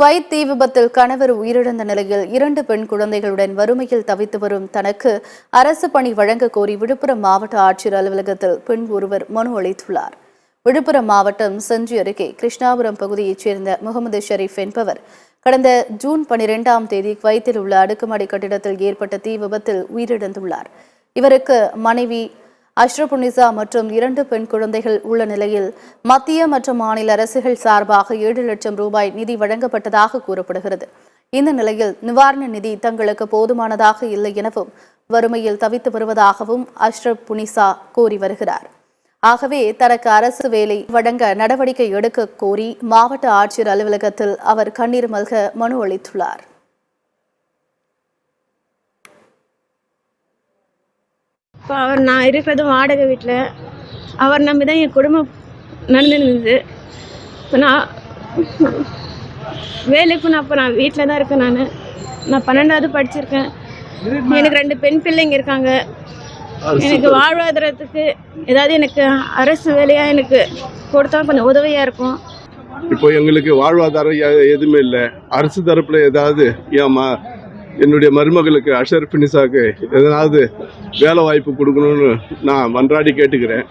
Kuwait தீ விபத்தில் கணவர் உயிரிழந்த நிலையில் 2 பெண் குழந்தைகளுடன் வறுமையில் தவித்து வரும் தனக்கு அரசு பணி வழங்க கோரி விழுப்புரம் மாவட்ட ஆட்சியர் அலுவலகத்தில் பெண் ஒருவர் மனு அளித்துள்ளார். விழுப்புரம் மாவட்டம் செஞ்சி அருகே கிருஷ்ணாபுரம் பகுதியைச் சேர்ந்த முகமது ஷரீப் என்பவர் கடந்த ஜூன் 12ஆம் தேதி குவைத்தில் உள்ள அடுக்குமாடி கட்டிடத்தில் ஏற்பட்ட தீ விபத்தில் உயிரிழந்துள்ளார். இவருக்கு மனைவி அஷ்ரபுனிசா மற்றும் 2 பெண் குழந்தைகள் உள்ள நிலையில் மத்திய மற்றும் மாநில அரசுகள் சார்பாக 7 லட்சம் ரூபாய் நிதி வழங்கப்பட்டதாக கூறப்படுகிறது. இந்த நிலையில் நிவாரண நிதி தங்களுக்கு போதுமானதாக இல்லை எனவும் வறுமையில் தவித்து வருவதாகவும் அஷ்ரபுனிசா கூறி வருகிறார். ஆகவே தனக்கு அரசு வேலை வழங்க நடவடிக்கை எடுக்க கோரி மாவட்ட ஆட்சியர் அலுவலகத்தில் அவர் கண்ணீர் மல்க மனு அளித்துள்ளார். இப்போ நான் இருக்கிறது வாடகை வீட்டில். அவர் நம்பி தான் என் குடும்பம் நடந்துருந்தது. இப்போ நான் வேலைக்கு நான் வீட்டில் தான் இருக்கேன். நான் 12வது படிச்சிருக்கேன். எனக்கு 2 பெண் பிள்ளைங்க இருக்காங்க. எனக்கு வாழ்வாதாரத்துக்கு ஏதாவது எனக்கு அரசு வேலையாக எனக்கு கொடுத்தா கொஞ்சம் உதவியாக இருக்கும். இப்போ எங்களுக்கு வாழ்வாதாரம் எதுவுமே இல்லை. அரசு தரப்பில் ஏதாவது என்னுடைய மருமகளுக்கு அஷரஃபினிசாக்கு எதனாவது வேலை வாய்ப்பு கொடுக்கணும்னு நான் மன்றாடி கேட்டுக்கிறேன்.